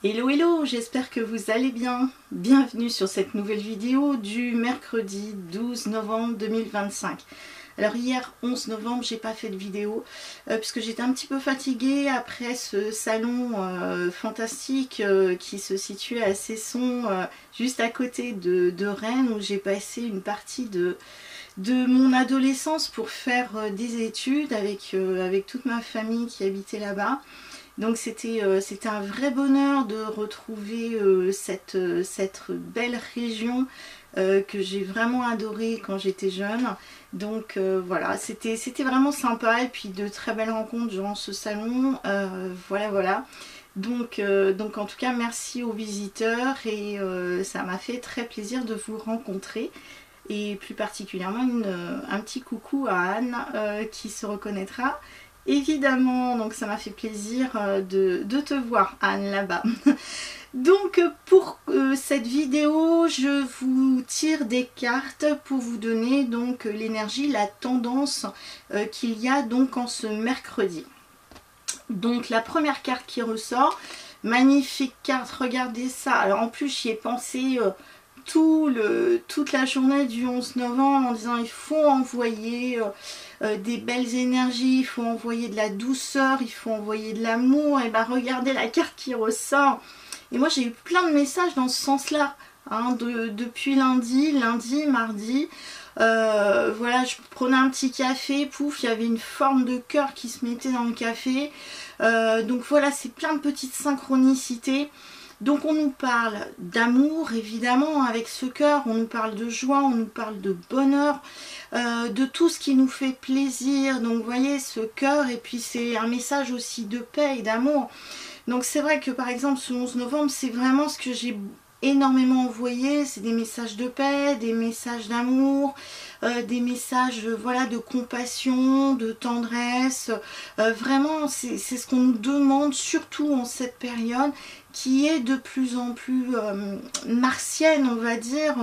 Hello hello, j'espère que vous allez bien. Bienvenue sur cette nouvelle vidéo du mercredi 12 novembre 2025. Alors hier 11 novembre, j'ai pas fait de vidéo puisque j'étais un petit peu fatiguée après ce salon fantastique qui se situe à Cesson, juste à côté de Rennes, où j'ai passé une partie de mon adolescence pour faire des études avec toute ma famille qui habitait là-bas. Donc c'était un vrai bonheur de retrouver cette belle région que j'ai vraiment adorée quand j'étais jeune. Donc voilà, c'était vraiment sympa, et puis de très belles rencontres durant ce salon. Voilà. Donc en tout cas, merci aux visiteurs, et ça m'a fait très plaisir de vous rencontrer. Et plus particulièrement un petit coucou à Anne qui se reconnaîtra évidemment. Donc ça m'a fait plaisir de te voir, Anne, là-bas. Donc pour cette vidéo, je vous tire des cartes pour vous donner donc l'énergie, la tendance qu'il y a donc en ce mercredi. Donc la première carte qui ressort, magnifique carte, regardez ça. Alors en plus j'y ai pensé toute la journée du 11 novembre en disant il faut envoyer des belles énergies, il faut envoyer de la douceur, il faut envoyer de l'amour. Et ben regardez la carte qui ressort. Et moi j'ai eu plein de messages dans ce sens là, hein, depuis lundi, mardi. Voilà, je prenais un petit café, pouf, il y avait une forme de cœur qui se mettait dans le café. Donc voilà, c'est plein de petites synchronicités. Donc on nous parle d'amour, évidemment, avec ce cœur, on nous parle de joie, on nous parle de bonheur, de tout ce qui nous fait plaisir. Donc vous voyez, ce cœur, et puis c'est un message aussi de paix et d'amour. Donc c'est vrai que par exemple ce 11 novembre, c'est vraiment ce que j'ai énormément envoyé, c'est des messages de paix, des messages d'amour, des messages voilà, de compassion, de tendresse. Vraiment c'est ce qu'on nous demande, surtout en cette période qui est de plus en plus martienne, on va dire,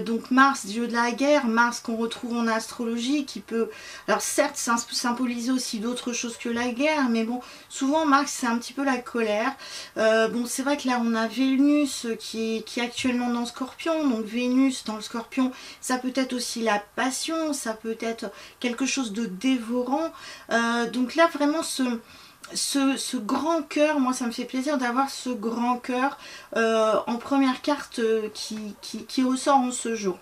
donc Mars, dieu de la guerre, Mars qu'on retrouve en astrologie, qui peut, alors certes symboliser aussi d'autres choses que la guerre, mais bon, souvent Mars c'est un petit peu la colère. Bon, c'est vrai que là on a Vénus qui est actuellement dans le Scorpion, donc Vénus dans le Scorpion, ça peut être aussi la passion, ça peut être quelque chose de dévorant. Donc là vraiment ce grand cœur, moi ça me fait plaisir d'avoir ce grand cœur en première carte qui ressort en ce jour.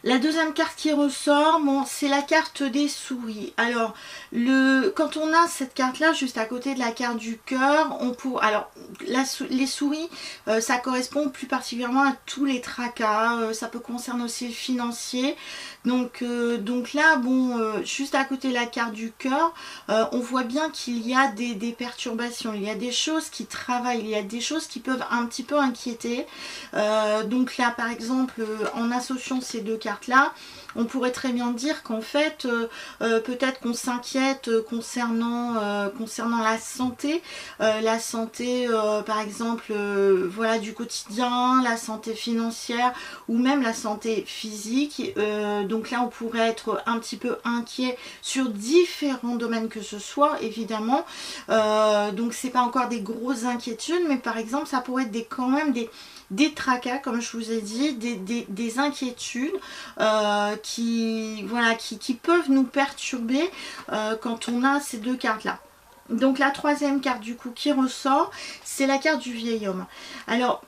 La deuxième carte qui ressort, bon, c'est la carte des souris. Alors, quand on a cette carte-là, juste à côté de la carte du cœur, alors, les souris, ça correspond plus particulièrement à tous les tracas. Ça peut concerner aussi le financier. Donc là, bon, juste à côté de la carte du cœur, on voit bien qu'il y a des perturbations. Il y a des choses qui travaillent, il y a des choses qui peuvent un petit peu inquiéter. Donc là, par exemple, en associant ces deux cartes là, on pourrait très bien dire qu'en fait peut-être qu'on s'inquiète concernant la santé, par exemple voilà, du quotidien, la santé financière ou même la santé physique. Donc là on pourrait être un petit peu inquiet sur différents domaines que ce soit, évidemment. Donc c'est pas encore des grosses inquiétudes, mais par exemple ça pourrait être quand même des tracas, comme je vous ai dit, des inquiétudes qui peuvent nous perturber quand on a ces deux cartes là. Donc la troisième carte du coup qui ressort, c'est la carte du vieil homme. Alors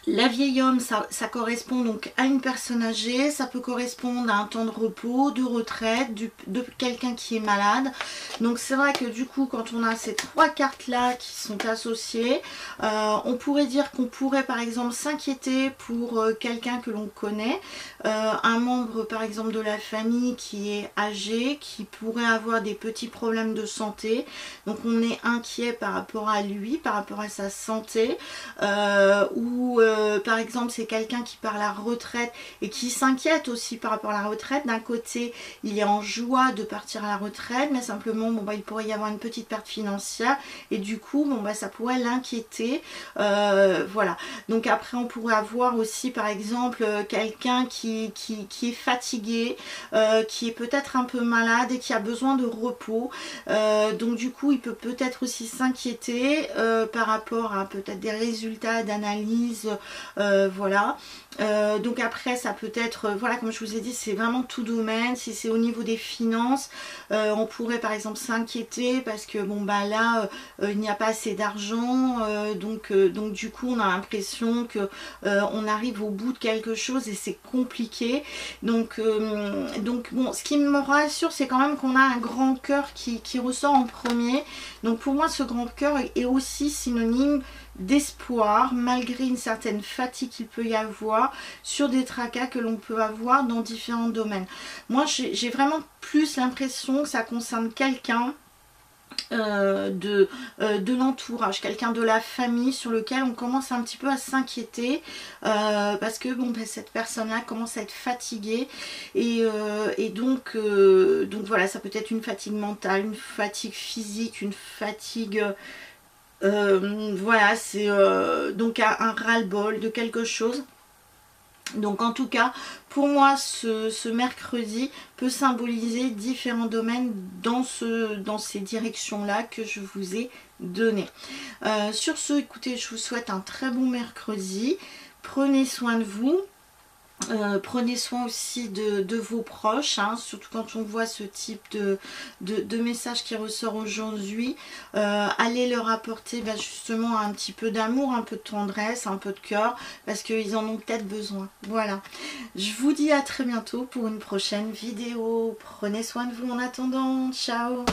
la vieille homme, ça correspond donc à une personne âgée, ça peut correspondre à un temps de repos, de retraite, de quelqu'un qui est malade. Donc c'est vrai que du coup, quand on a ces trois cartes-là qui sont associées, on pourrait dire qu'on pourrait par exemple s'inquiéter pour quelqu'un que l'on connaît, un membre par exemple de la famille qui est âgé, qui pourrait avoir des petits problèmes de santé. Donc on est inquiet par rapport à lui, par rapport à sa santé, ou par exemple c'est quelqu'un qui part à la retraite et qui s'inquiète aussi par rapport à la retraite. D'un côté il est en joie de partir à la retraite, mais simplement bon, bah, il pourrait y avoir une petite perte financière et du coup bon, bah, ça pourrait l'inquiéter. Voilà, donc après on pourrait avoir aussi par exemple quelqu'un qui est fatigué, qui est peut-être un peu malade et qui a besoin de repos, donc du coup il peut peut-être aussi s'inquiéter par rapport à peut-être des résultats d'analyse, voilà. Donc après ça peut être, voilà, comme je vous ai dit, c'est vraiment tout domaine. Si c'est au niveau des finances, on pourrait par exemple s'inquiéter parce que bon bah là il n'y a pas assez d'argent, donc du coup on a l'impression que on arrive au bout de quelque chose et c'est compliqué. Donc bon, ce qui me rassure c'est quand même qu'on a un grand cœur qui ressort en premier. Donc pour moi ce grand cœur est aussi synonyme d'espoir malgré une certaine fatigue qu'il peut y avoir sur des tracas que l'on peut avoir dans différents domaines. Moi j'ai vraiment plus l'impression que ça concerne quelqu'un de l'entourage, quelqu'un de la famille sur lequel on commence un petit peu à s'inquiéter parce que bon, ben, cette personne là commence à être fatiguée et donc voilà, ça peut être une fatigue mentale, une fatigue physique, une fatigue voilà, c'est donc un ras-le-bol de quelque chose. Donc en tout cas, pour moi, ce mercredi peut symboliser différents domaines dans ces directions-là que je vous ai données. Sur ce, écoutez, je vous souhaite un très bon mercredi. Prenez soin de vous. Prenez soin aussi de vos proches, hein, surtout quand on voit ce type de message qui ressort aujourd'hui. Allez leur apporter justement un petit peu d'amour, un peu de tendresse, un peu de cœur, parce qu'ils en ont peut-être besoin. Voilà, je vous dis à très bientôt pour une prochaine vidéo. Prenez soin de vous en attendant, ciao.